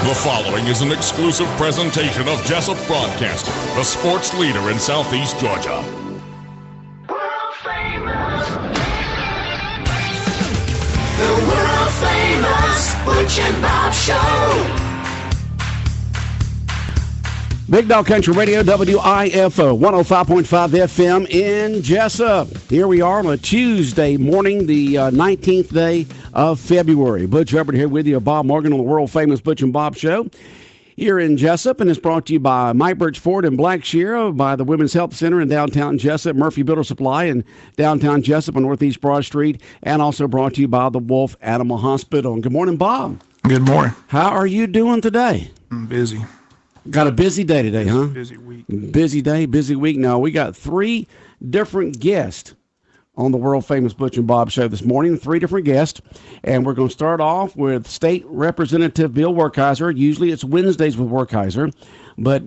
The following is an exclusive presentation of Jesup Broadcasting, the sports leader in Southeast Georgia. World famous. The world famous Butch and Bob Show. Big Dog Country Radio, WIFO 105.5 FM in Jesup. Here we are on a Tuesday morning, the 19th day of February. Butch Hubbard here with you, Bob Morgan on the world-famous Butch and Bob Show here in Jesup, and it's brought to you by Mike Birch Ford in Blackshear, by the Women's Health Center in downtown Jesup, Murphy Builder Supply in downtown Jesup on Northeast Broad Street, and also brought to you by the Wolf Animal Hospital. And good morning, Bob. Good morning. How are you doing today? I'm busy. Got a busy day today, huh? Busy week. Busy day, busy week. No, we got three different guests on the world-famous Butch and Bob Show this morning, three different guests. And we're going to start off with State Representative Bill Werkheiser. Usually it's Wednesdays with Werkheiser, but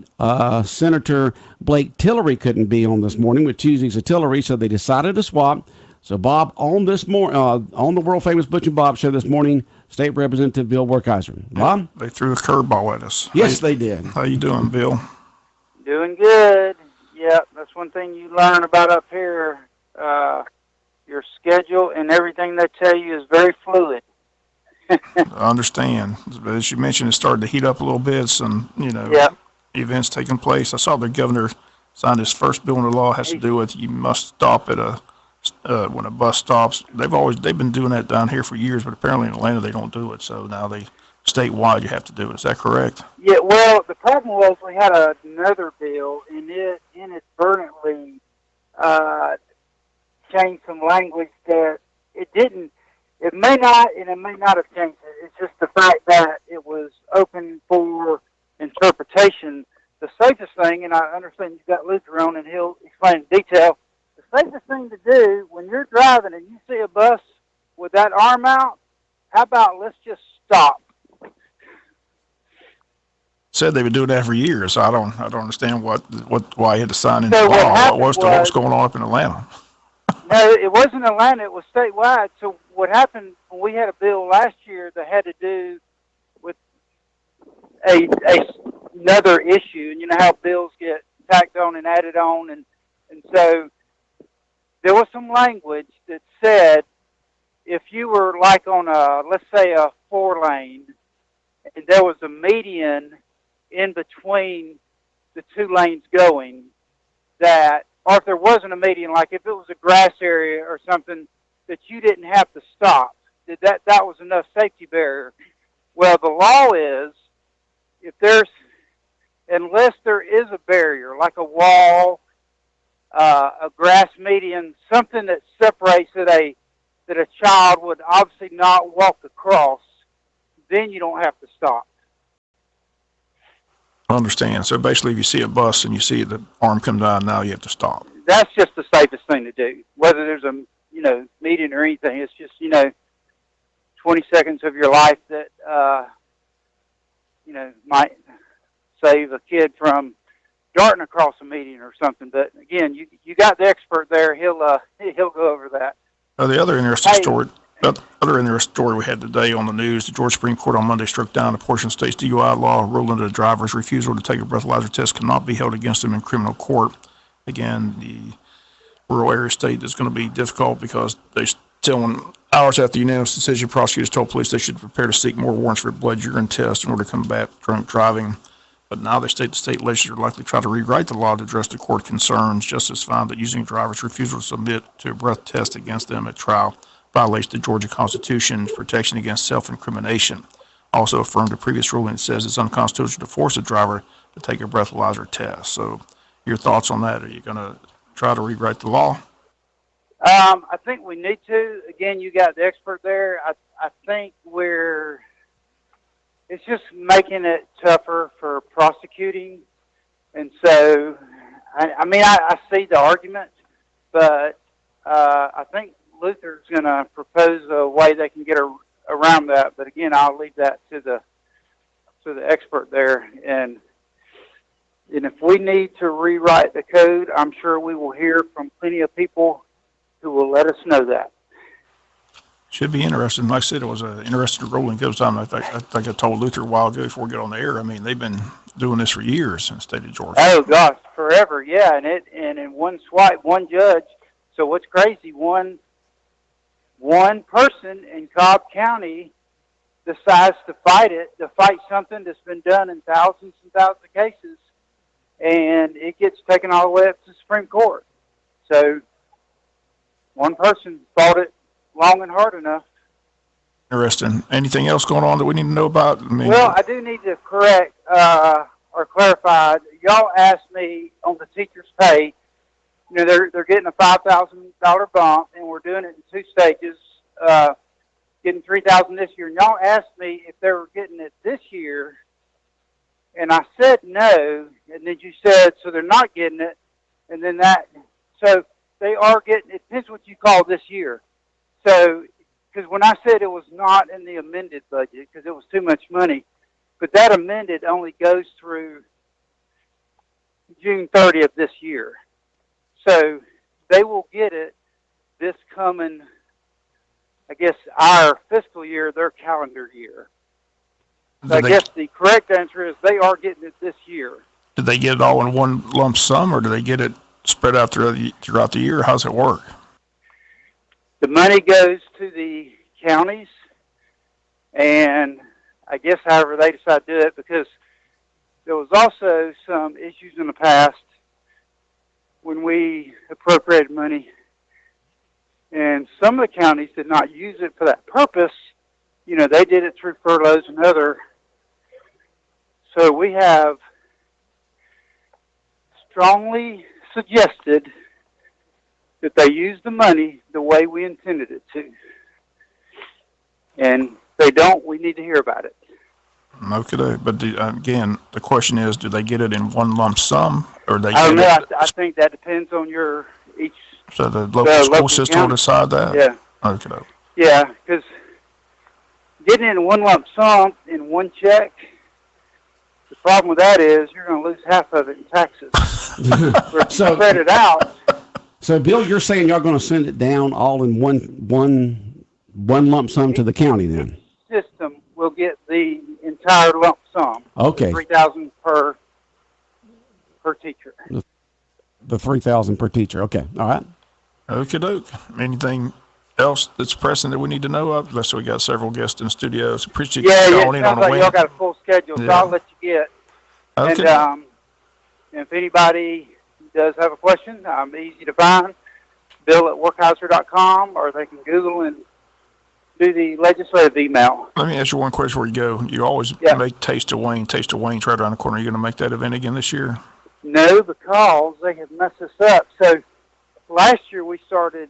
Senator Blake Tillery couldn't be on this morning with Tuesdays at Tillery, so they decided to swap. So, Bob, on this on the world-famous Butch and Bob Show this morning, State Representative Bill Werkheiser. Bob? They threw a curveball at us. Yes, they did. How you doing, Bill? Doing good. Yep, that's one thing you learn about up here. Your schedule and everything they tell you is very fluid. I understand. As you mentioned, it started to heat up a little bit. Some, events taking place. I saw the governor signed his first bill into law. It has to do with you must stop at when a bus stops. They've been doing that down here for years, but apparently in Atlanta they don't do it. So now statewide you have to do it. Is that correct? Yeah. Well, the problem was we had another bill, and it inadvertently changed some language that it didn't. It may not, and it may not have changed it. It's just the fact that it was open for interpretation. The safest thing, and I understand you've got Luther on, and he'll explain in detail. The safest thing to do when you're driving and you see a bus with that arm out, how about let's just stop? Said they've been doing that for years. So I don't understand why he had to sign into law. What was going on up in Atlanta? No, it wasn't Atlanta. It was statewide. So what happened when we had a bill last year that had to do with another issue, and you know how bills get tacked on and added on, and so there was some language that said if you were like on let's say a 4-lane, and there was a median in between the 2 lanes going, or if there wasn't a median, like if it was a grass area or something, that you didn't have to stop. That was enough safety barrier. Well, the law is, unless there is a barrier, like a wall, a grass median, something that separates that a child would obviously not walk across, then you don't have to stop. I understand. So basically, if you see a bus and you see the arm come down, now you have to stop. That's just the safest thing to do. Whether there's a median or anything, it's just 20 seconds of your life that might save a kid from darting across a median or something. But again, you got the expert there. He'll go over that. The other interesting story we had today on the news: the Georgia Supreme Court on Monday struck down a portion of the state's DUI law, ruling that a driver's refusal to take a breathalyzer test cannot be held against him in criminal court. Again, the rural area state is going to be difficult because they're telling hours after the unanimous decision, prosecutors told police they should prepare to seek more warrants for a blood urine test in order to combat drunk driving. But now they state the state legislature will likely try to rewrite the law to address the court concerns. Justice found that using a driver's refusal to submit to a breath test against them at trial violates the Georgia Constitution's protection against self-incrimination. Also affirmed a previous ruling that says it's unconstitutional to force a driver to take a breathalyzer test. So your thoughts on that? Are you going to try to rewrite the law? I think we need to. Again, you got the expert there. I think it's just making it tougher for prosecuting. And so, I see the argument, but I think Luther's going to propose a way they can get around that. But again, I'll leave that to the expert there. And if we need to rewrite the code, I'm sure we will hear from plenty of people who will let us know that. Should be interesting. Like I said, it was an interesting rolling goes time. I think I told Luther a while ago before we get on the air. I mean, they've been doing this for years in the state of Georgia. Oh gosh, forever, yeah. And in one swipe, one judge. So what's crazy? One person in Cobb County decides to fight something that's been done in thousands and thousands of cases, and it gets taken all the way up to the Supreme Court. So one person fought it long and hard enough. Interesting. Anything else going on that we need to know about? Well, I do need to correct or clarify. Y'all asked me on the teachers' pay. You know, they're getting a $5,000 bump, and we're doing it in 2 stages. Getting $3,000 this year. And y'all asked me if they were getting it this year, and I said no. And then you said so they're not getting it, and then so they are getting. It depends what you call this year. So, because when I said it was not in the amended budget because it was too much money, but that amended only goes through June 30th this year. So they will get it this coming, I guess, our fiscal year, their calendar year. So I guess the correct answer is they are getting it this year. Did they get it all in one lump sum, or do they get it spread out throughout the year? How's it work? The money goes to the counties, and I guess however they decide to do it, because there was also some issues in the past when we appropriated money, and some of the counties did not use it for that purpose. You know, they did it through furloughs and other. So we have strongly suggested that they use the money the way we intended it to. And if they don't, we need to hear about it. Okay, but again, the question is, do they get it in one lump sum, or they? I don't know. I think that depends on each. So the local school system will decide that. Yeah. Okay. Yeah, because getting it in one lump sum in one check, the problem with that is you're going to lose half of it in taxes. So spread it out. So, Bill, you're saying you're going to send it down all in one lump sum to the county then? System will get the entire lump sum. Okay. $3,000 per teacher. The $3,000 per teacher. Okay. All right. Okay, doke. Anything else that's pressing that we need to know of? Unless we got several guests in the studio. So appreciate you calling in on the way. Y'all got a full schedule, so I'll let you get. Okay. And if anybody does have a question, I'm easy to find. Bill at Workheiser.com, or they can Google and do the legislative email. Let me ask you one question before you go. You always make Taste of Wayne. Taste of Wayne's right around the corner. Are you going to make that event again this year? No, because they have messed us up. So last year we started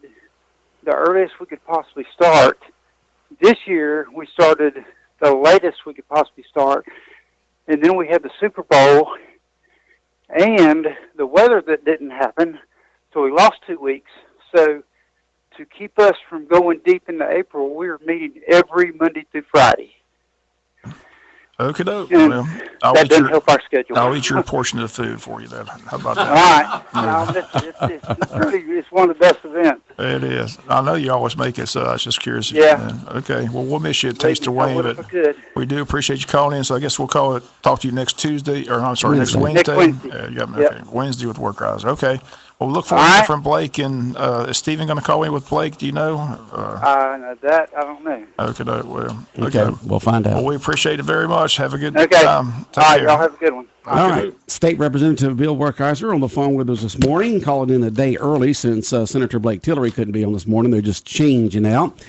the earliest we could possibly start. This year we started the latest we could possibly start. And then we had the Super Bowl and the weather that didn't happen. So we lost 2 weeks. So to keep us from going deep into April, we were meeting every Monday through Friday. Okay, doke. Well, that doesn't help our schedule. I'll eat your portion of the food for you then. How about that? All right. It's one of the best events. It is. I know you always make it, so I was just curious. Yeah. Okay. Well, we'll miss you at Taste of Wayne, but we do appreciate you calling in. So I guess we'll talk to you next Tuesday, or I'm sorry, next Wednesday. Okay. Wednesday with Workheiser. Okay. Well, look forward to hearing from Blake. And is Stephen going to call in with Blake? Do you know? That I don't know. Okay. Well. Okay. We'll find out. Well, we appreciate it very much. Have a good time. All right. Y'all have a good one. All right. State Representative Bill Workheiser on the phone with us this morning, calling in a day early since Senator Blake Tillery couldn't be on this morning. They're just changing out.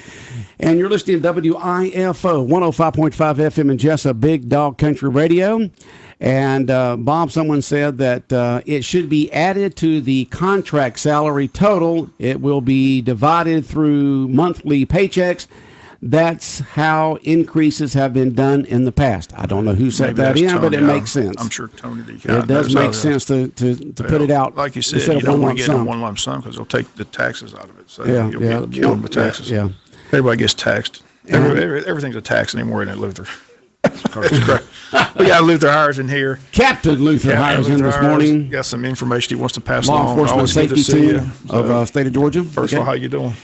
And you're listening to WIFO 105.5 FM in Jesup, Big Dog Country Radio. And, Bob, someone said that it should be added to the contract salary total. It will be divided through monthly paychecks. That's how increases have been done in the past. I don't know who said that in, Tony, but it makes sense. I'm sure Tony did. It does make sense to put it out. Like you said, you don't want to get one lump sum because they'll take the taxes out of it. So you'll get killed with taxes. Yeah. Everybody gets taxed. Everything's a tax anymore, isn't it, Luther? We got Luther Hires in here. Captain Luther Hires in this morning. Got some information he wants to pass Law along. enforcement safety team of state of Georgia. First of all, how you doing?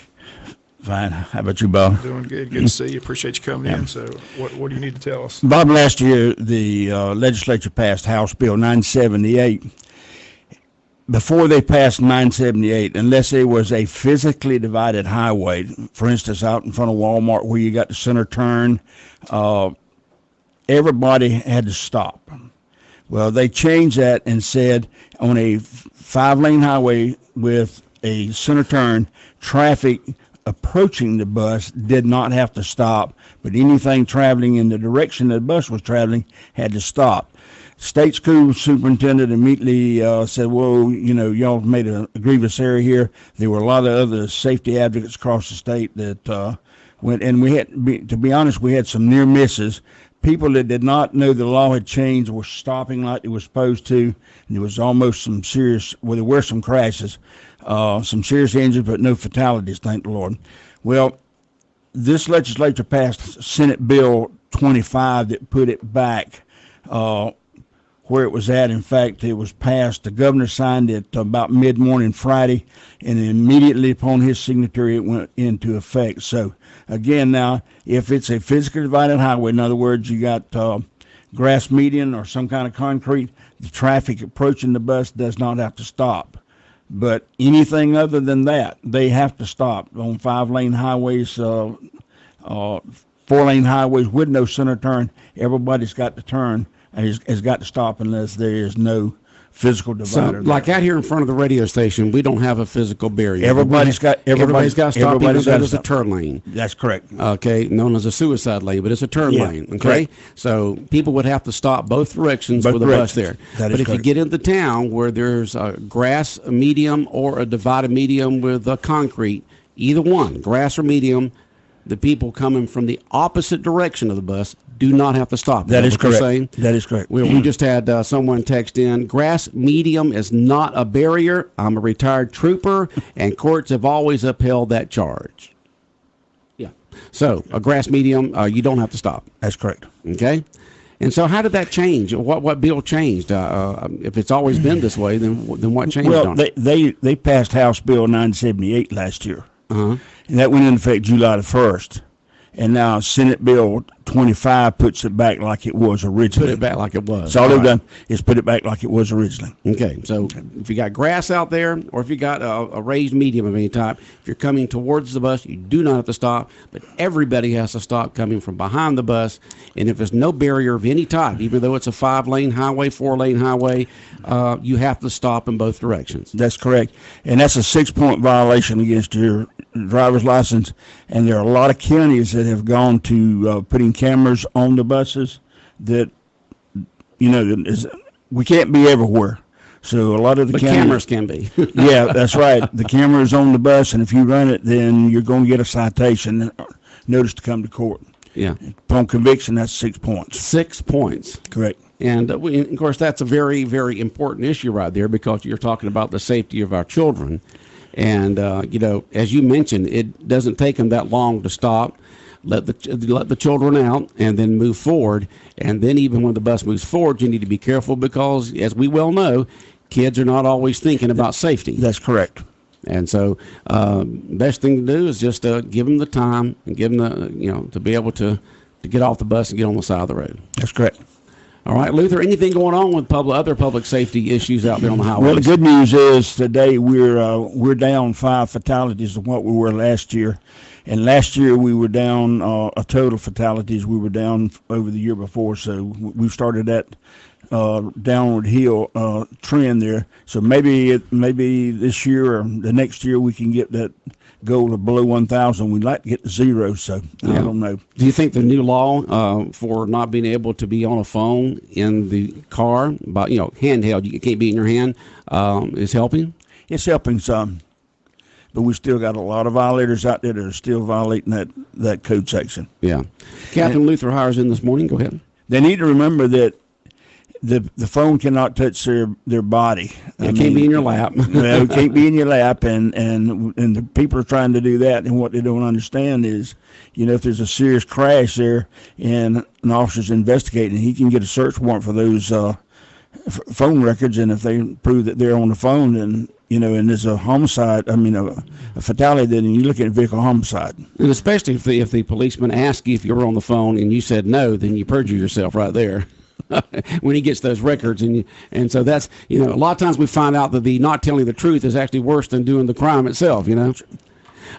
Fine. How about you, Bob? Doing good. Good to see you. Appreciate you coming in. So what do you need to tell us? Bob, last year the legislature passed House Bill 978. Before they passed 978, unless there was a physically divided highway, for instance, out in front of Walmart where you got the center turn, everybody had to stop. Well, they changed that and said on a 5-lane highway with a center turn, traffic approaching the bus did not have to stop, but anything traveling in the direction the bus was traveling had to stop. State school superintendent immediately said, "Whoa, y'all made a grievous error here." There were a lot of other safety advocates across the state that went, and we had, to be honest, we had some near misses. People that did not know the law had changed were stopping like they were supposed to. And there was almost some serious, well, there were some crashes, some serious injuries, but no fatalities, thank the Lord. Well, this legislature passed Senate Bill 25 that put it back where it was at. In fact, it was passed. The governor signed it about mid-morning Friday, and immediately upon his signature, it went into effect. So, again, now, if it's a physically divided highway, in other words, you got grass median or some kind of concrete, the traffic approaching the bus does not have to stop. But anything other than that, they have to stop on 5-lane highways, 4-lane highways with no center turn. Everybody's got to turn. Has got to stop unless there is no physical divider. So, like out here in front of the radio station, we don't have a physical barrier. Everybody's got to stop. Everybody's got a turn lane. That's correct. Okay, known as a suicide lane, but it's a turn lane. Okay, correct. So people would have to stop both directions with a bus there. But if you get into town where there's a grass medium or a divided medium with a concrete, either one, grass or medium, the people coming from the opposite direction of the bus do not have to stop. That is correct. Saying? That is correct. We just had someone text in, grass medium is not a barrier. I'm a retired trooper, and courts have always upheld that charge. Yeah. So a grass medium, you don't have to stop. That's correct. Okay. And so how did that change? What bill changed? If it's always been this way, then what changed? Well, they passed House Bill 978 last year. Uh-huh. And that went into effect July the 1st. And now Senate Bill 25 puts it back like it was originally. Put it back like it was. So all they've done is put it back like it was originally. Okay, so if you got grass out there, or if you got a raised medium of any type, if you're coming towards the bus, you do not have to stop, but everybody has to stop coming from behind the bus. And if there's no barrier of any type, even though it's a 5-lane highway, 4-lane highway, you have to stop in both directions. That's correct. And that's a 6-point violation against your driver's license. And there are a lot of counties that have gone to putting cameras on the buses that, we can't be everywhere. So a lot of the cameras can be. Yeah, that's right. The camera is on the bus, and if you run it, then you're going to get a citation, notice to come to court. Yeah. Upon conviction, that's 6 points. 6 points. Correct. And, of course, that's a very, very important issue right there because you're talking about the safety of our children. And, as you mentioned, it doesn't take them that long to stop, let the children out, and then move forward. And then even when the bus moves forward, you need to be careful because, as we well know, kids are not always thinking about safety. That's correct. And so best thing to do is just give them the time and give them to be able to get off the bus and get on the side of the road. That's correct. All right, Luther, anything going on with other public safety issues out there on the highways? Well, the good news is today we're down 5 fatalities of what we were last year. And last year we were down a total fatalities. We were down over the year before. So we've started that downward hill trend there. So maybe this year or the next year we can get that goal of below 1,000. We'd like to get to 0. So I don't know. Do you think the new law for not being able to be on a phone in the car, but handheld, you can't be in your hand, is helping? It's helping some. But we still got a lot of violators out there that are still violating that code section. Yeah. Captain Luther Hires in this morning. Go ahead. They need to remember that the phone cannot touch their body. It can't be in your lap. Well, it can't be in your lap, and the people are trying to do that, and what they don't understand is, if there's a serious crash there and an officer's investigating, he can get a search warrant for those phone records, and if they prove that they're on the phone, then and there's a homicide, a fatality, then you look at vehicle homicide. And especially if the policeman asks you if you were on the phone and you said no, then you perjure yourself right there. When he gets those records, and so that's, a lot of times we find out that the not telling the truth is actually worse than doing the crime itself.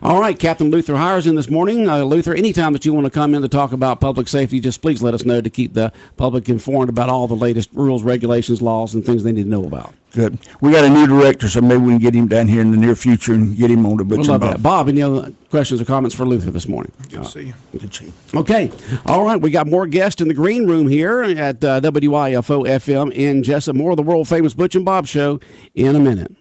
All right, Captain Luther Hires in this morning. Luther, anytime that you want to come in to talk about public safety, just please let us know to keep the public informed about all the latest rules, regulations, laws, and things they need to know about. Good. We got a new director, so maybe we can get him down here in the near future and get him on to Butch and Bob. Bob, any other questions or comments for Luther this morning? Good to see you. Good to see you. Okay. All right, we got more guests in the green room here at WIFO FM in Jesup. More of the world-famous Butch and Bob Show in a minute.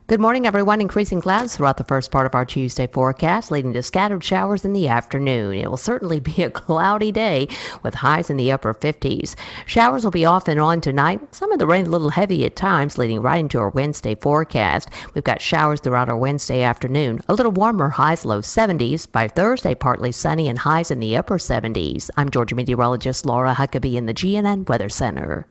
Good morning, everyone. Increasing clouds throughout the first part of our Tuesday forecast, leading to scattered showers in the afternoon. It will certainly be a cloudy day with highs in the upper 50s. Showers will be off and on tonight. Some of the rain a little heavy at times, leading right into our Wednesday forecast. We've got showers throughout our Wednesday afternoon. A little warmer, highs low 70s. By Thursday, partly sunny and highs in the upper 70s. I'm Georgia meteorologist Laura Huckabee in the GNN Weather Center.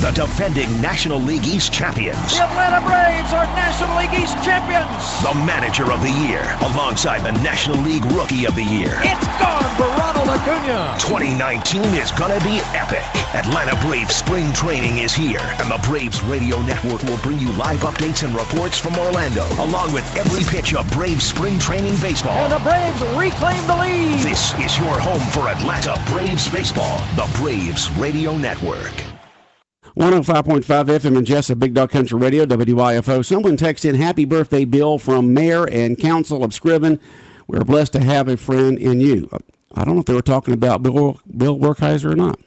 The defending National League East champions. The Atlanta Braves are National League East champions. The manager of the year, alongside the National League Rookie of the Year. It's gone for Ronald Acuna. 2019 is gonna be epic. Atlanta Braves spring training is here, and the Braves Radio Network will bring you live updates and reports from Orlando, along with every pitch of Braves spring training baseball. And the Braves reclaim the lead. This is your home for Atlanta Braves baseball, the Braves Radio Network. 105.5 FM in Jesup, Big Dog Country Radio, WIFO. Someone texted in, happy birthday, Bill, from Mayor and Council of Scriven. We're blessed to have a friend in you. I don't know if they were talking about Bill Werkheiser or not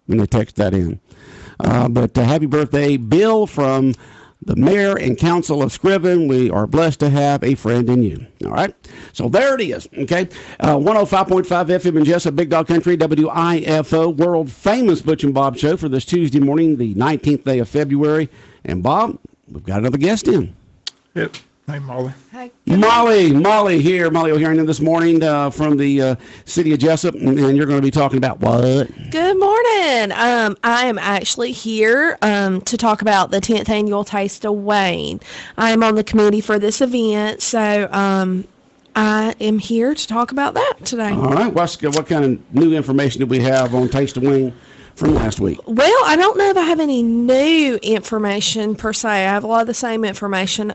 when they text that in. But happy birthday, Bill, from the Mayor and Council of Scriven. We are blessed to have a friend in you. All right? So there it is, okay? 105.5 FM in Jesup, Big Dog Country, WIFO, world-famous Butch and Bob Show for this Tuesday morning, the 19th day of February. And, Bob, we've got another guest in. Yep. Hey, Molly. Hi. Molly here. Molly O'Hearn this morning from the city of Jesup, and you're going to be talking about what? Good morning. I am actually here to talk about the 10th annual Taste of Wayne. I am on the committee for this event, so I am here to talk about that today. All right. What kind of new information do we have on Taste of Wayne from last week? Well, I don't know if I have any new information per se. I have a lot of the same information.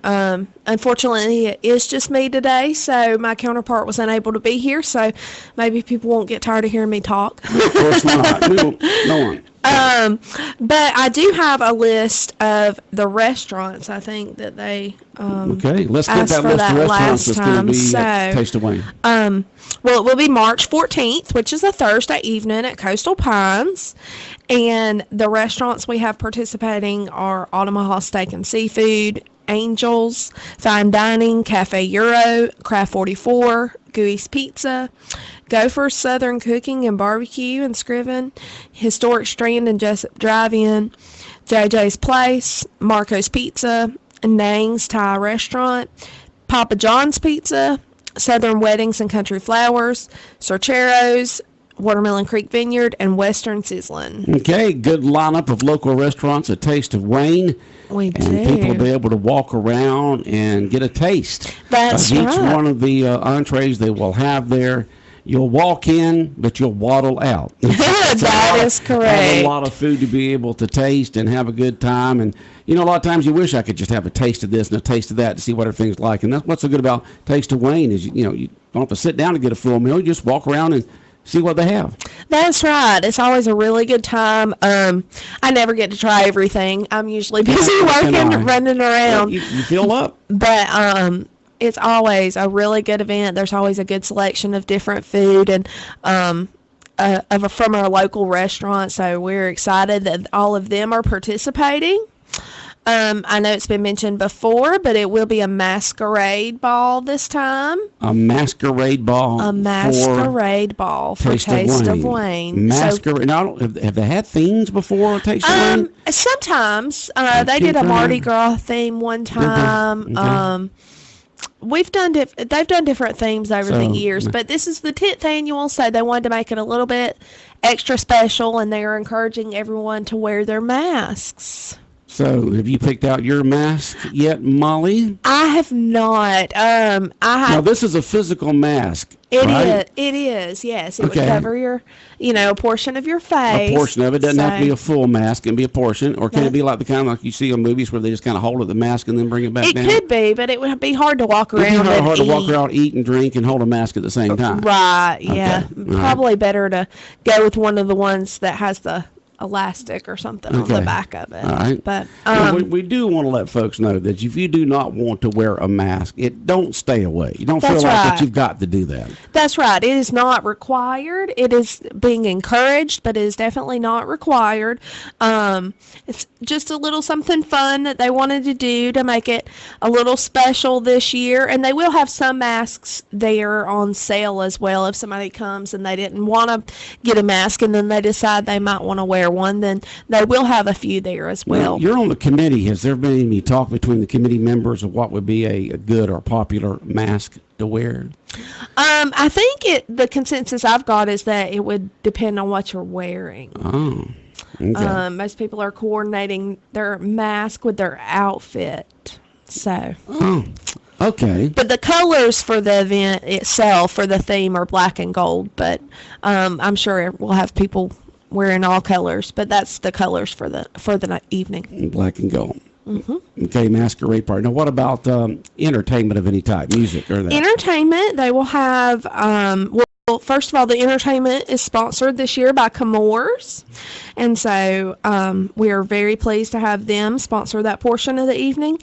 Unfortunately, it is just me today, so my counterpart was unable to be here, so maybe people won't get tired of hearing me talk. Of course not. No one. But I do have a list of the restaurants, I think, that they okay, let's get asked that for list that of restaurants last that's going time. to be at Taste of Wayne. Well, it will be March 14th, which is a Thursday evening at Coastal Pines. And the restaurants we have participating are Omaha Steak and Seafood, Angels, Fine Dining, Cafe Euro, Craft 44, Gooey's Pizza, Gopher's Southern Cooking and Barbecue in Scriven, Historic Strand and Jesup Drive-In, JJ's Place, Marco's Pizza, Nang's Thai Restaurant, Papa John's Pizza, Southern Weddings and Country Flowers, Sorchero's, Watermelon Creek Vineyard, and Western Sizzlin'. Okay, good lineup of local restaurants, a Taste of Wayne. We do. And people will be able to walk around and get a taste That's of each right. one of the entrees they will have there. You'll walk in, but you'll waddle out. That is correct. Have a lot of food to be able to taste and have a good time. And, a lot of times you wish I could just have a taste of this and a taste of that to see what everything's like. And that's what's so good about Taste of Wayne is, you don't have to sit down to get a full meal. You just walk around and see what they have. That's right. It's always a really good time. I never get to try everything. I'm usually busy working, running around. You fill up. But it's always a really good event. There's always a good selection of different food and from our local restaurant. So we're excited that all of them are participating. I know it's been mentioned before, but it will be a masquerade ball this time. A masquerade ball. A masquerade ball for Taste of Wayne. Masquerade. Now, have they had themes before? Taste of Wayne. Sometimes they did a Mardi Gras theme one time. Okay. We've done they've done different themes over the years, but this is the 10th annual, so they wanted to make it a little bit extra special, and they are encouraging everyone to wear their masks. So, have you picked out your mask yet, Molly? I have not. Now, this is a physical mask. It is. Yes, it would cover your, a portion of your face. A portion of it doesn't have to be a full mask; it can be a portion, or can it be like the kind like you see in movies where they just kind of hold up the mask and then bring it back down? It could be, but it would be hard to walk around. It'd be hard to walk around, eat and drink, and hold a mask at the same time. Right. Yeah. Okay. Probably better to go with one of the ones that has the elastic or something on the back of it. All right. But we do want to let folks know that if you do not want to wear a mask, don't stay away. You don't feel like that you've got to do that. That's right. It is not required. It is being encouraged, but it is definitely not required. It's just a little something fun that they wanted to do to make it a little special this year. And they will have some masks there on sale as well. If somebody comes and they didn't want to get a mask and then they decide they might want to wear one, then they will have a few there as well. You're on the committee. Has there been any talk between the committee members of what would be a good or popular mask to wear? I think the consensus I've got is that it would depend on what you're wearing. Oh. Okay. Most people are coordinating their mask with their outfit. So. Oh. Okay. But the colors for the event itself, for the theme, are black and gold. But I'm sure we'll have people wearing all colors, but that's the colors for the evening. Black and gold. Mm-hmm. Okay, masquerade party. Now, what about entertainment of any type, music or that? Entertainment, they will have. Well, first of all, the entertainment is sponsored this year by Comores, and so we are very pleased to have them sponsor that portion of the evening.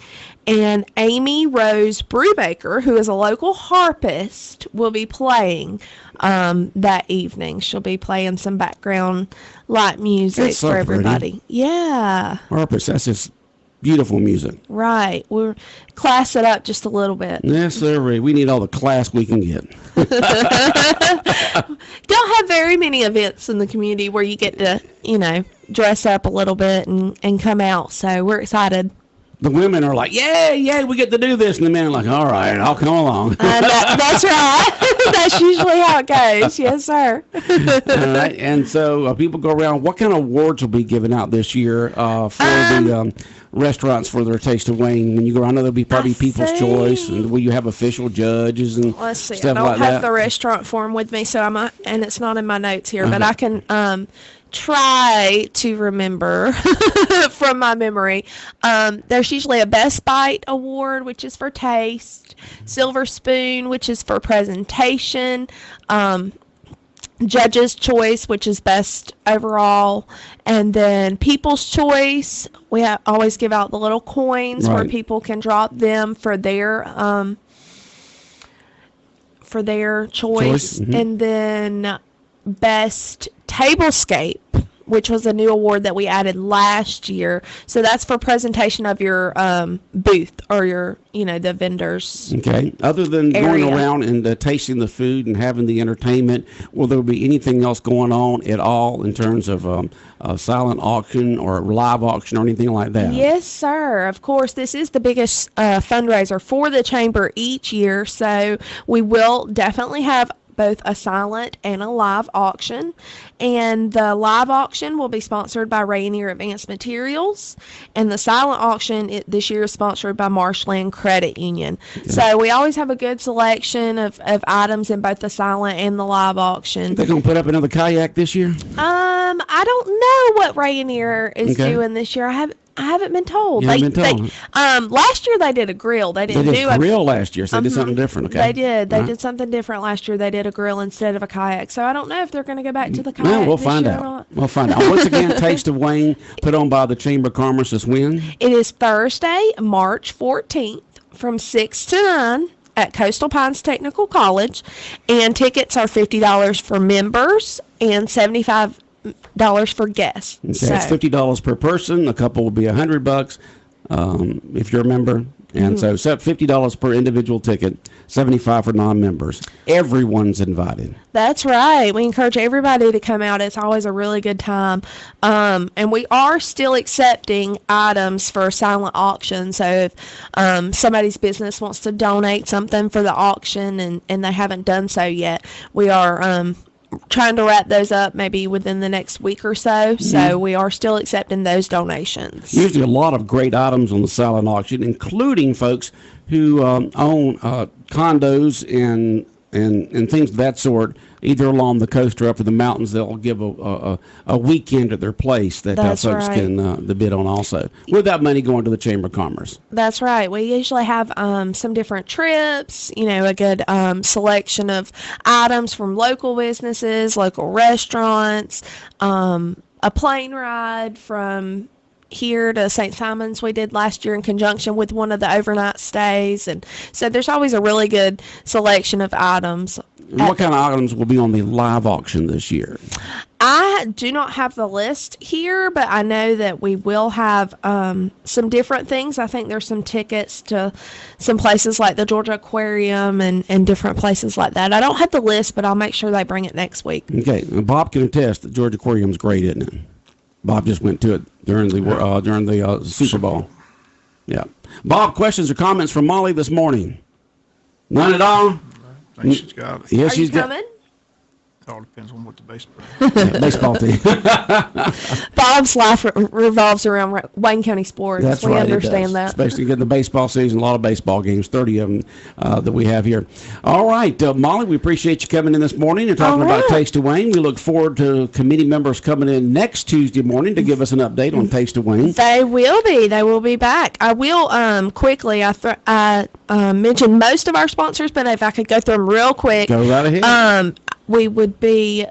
And Amy Rose Brubaker, who is a local harpist, will be playing that evening. She'll be playing some background light music for everybody. Pretty. Yeah. Harpist, that's just beautiful music. Right. We'll class it up just a little bit. Yes, sir. We need all the class we can get. Don't have very many events in the community where you get to, dress up a little bit and come out. So we're excited. The women are like, yeah, we get to do this. And the men are like, all right, I'll come along. That's right. That's usually how it goes. Yes, sir. All right. And so people go around. What kind of awards will be given out this year for the restaurants for their Taste of Wayne? When you go around, there'll be probably People's Choice. And will you have official judges and Let's see. stuff like that? I don't have the restaurant form with me, so and it's not in my notes here, but I can try to remember from my memory. There's usually a Best Bite award, which is for taste, Silver Spoon, which is for presentation, Judge's Choice, which is best overall, and then People's Choice. We always give out the little coins where people can drop them for their choice. Mm-hmm. And then Best Tablescape, which was a new award that we added last year. So that's for presentation of your booth or your, the vendors. Okay. Other than going around and tasting the food and having the entertainment, will there be anything else going on at all in terms of a silent auction or a live auction or anything like that? Yes, sir. Of course, this is the biggest fundraiser for the chamber each year. So we will definitely have both a silent and a live auction, and the live auction will be sponsored by Rainier Advanced Materials, and the silent auction this year is sponsored by Marshland Credit Union. Okay. So we always have a good selection of items in both the silent and the live auction. They're going to put up another kayak this year? I don't know what Rainier is doing this year. I haven't been told. Last year they did a grill. They didn't do a grill last year, so they did something different. Okay. They did. They did something different last year. They did a grill instead of a kayak. So I don't know if they're going to go back to the kayak. No, we'll find out. We'll find out. Once again, Taste of Wayne, put on by the Chamber of Commerce is when? It is Thursday, March 14th from 6 to 9 at Coastal Pines Technical College, and tickets are $50 for members and $75 for guests. Okay, so it's $50 per person. A couple will be $100 if you're a member, and so $50 per individual ticket, $75 for non-members. Everyone's invited. That's right. We encourage everybody to come out. It's always a really good time, and we are still accepting items for silent auction. So if somebody's business wants to donate something for the auction and they haven't done so yet, we are trying to wrap those up maybe within the next week or so. So we are still accepting those donations. Usually a lot of great items on the silent auction, including folks who own condos and things of that sort, either along the coast or up in the mountains. They'll give a weekend at their place that folks can bid on also, with that money going to the Chamber of Commerce. That's right. We usually have some different trips, a good selection of items from local businesses, local restaurants, a plane ride from here to St. Simon's we did last year in conjunction with one of the overnight stays. And so there's always a really good selection of items. And what kind of items will be on the live auction this year? I do not have the list here, but I know that we will have some different things. I think there's some tickets to some places like the Georgia Aquarium and different places like that. I don't have the list, but I'll make sure they bring it next week. Okay. Bob can attest that Georgia Aquarium is great, isn't it? Bob just went to it during the Super Bowl. Yeah. Bob, questions or comments from Molly this morning? None at all? I think she's got it. Yes, Are you coming? It all depends on what the baseball. Baseball team. Bob's life revolves around Wayne County sports. That's we right, understand that. Especially getting the baseball season, a lot of baseball games, 30 of them that we have here. All right, Molly, we appreciate you coming in this morning and talking about Taste of Wayne. We look forward to committee members coming in next Tuesday morning to give us an update on Taste of Wayne. They will be. They will be back. I will quickly. I mentioned most of our sponsors, but if I could go through them real quick. Go right ahead. We would be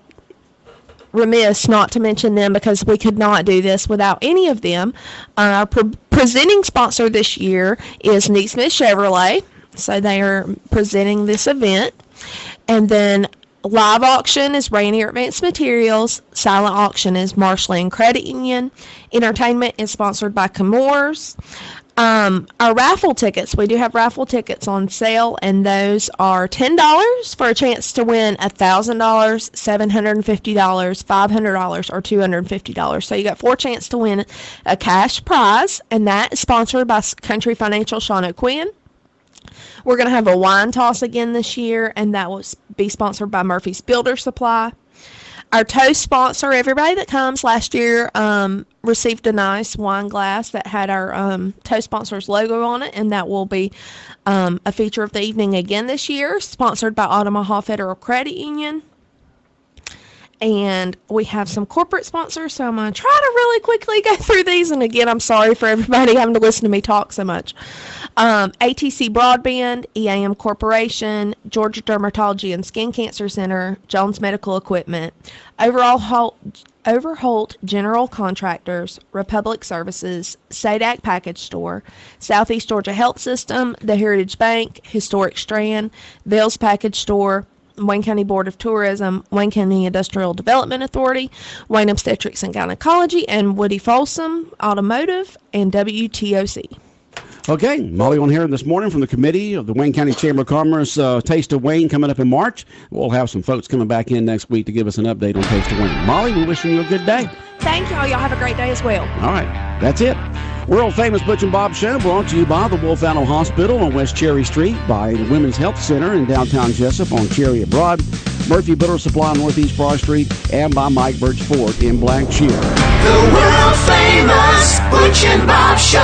remiss not to mention them because we could not do this without any of them. Our presenting sponsor this year is Neesmith Chevrolet, so they are presenting this event. And then live auction is Rainier Advanced Materials. Silent auction is Marshland Credit Union. Entertainment is sponsored by Camores. Our raffle tickets, we do have raffle tickets on sale, and those are $10 for a chance to win $1,000, $750, $500, or $250. So you got 4 chances to win a cash prize, and that is sponsored by Country Financial Sean O'Quinn. We're going to have a wine toss again this year, and that will be sponsored by Murphy's Builder Supply. Our toast sponsor, everybody that comes last year received a nice wine glass that had our toast sponsor's logo on it, and that will be a feature of the evening again this year, sponsored by Omaha Federal Credit Union. And we have some corporate sponsors, so I'm going to try to really quickly go through these. And again, I'm sorry for everybody having to listen to me talk so much. ATC Broadband, EAM Corporation, Georgia Dermatology and Skin Cancer Center, Jones Medical Equipment, Overholt General Contractors, Republic Services, Sadak Package Store, Southeast Georgia Health System, the Heritage Bank, Historic Strand, Vales Package Store, Wayne County Board of Tourism, Wayne County Industrial Development Authority, Wayne Obstetrics and Gynecology, and Woody Folsom Automotive, and WTOC. Okay, Molly on here this morning from the committee of the Wayne County Chamber of Commerce, Taste of Wayne coming up in March. We'll have some folks coming back in next week to give us an update on Taste of Wayne. Molly, we're wishing you a good day. Thank y'all. Y'all have a great day as well. All right, that's it. World famous Butch and Bob Show brought to you by the Wolf Animal Hospital on West Cherry Street, by the Women's Health Center in downtown Jesup on Cherry Broad, Murphy Builder Supply on Northeast Broad Street, and by Mike Birch Ford in Blackshear. The world famous Butch and Bob Show.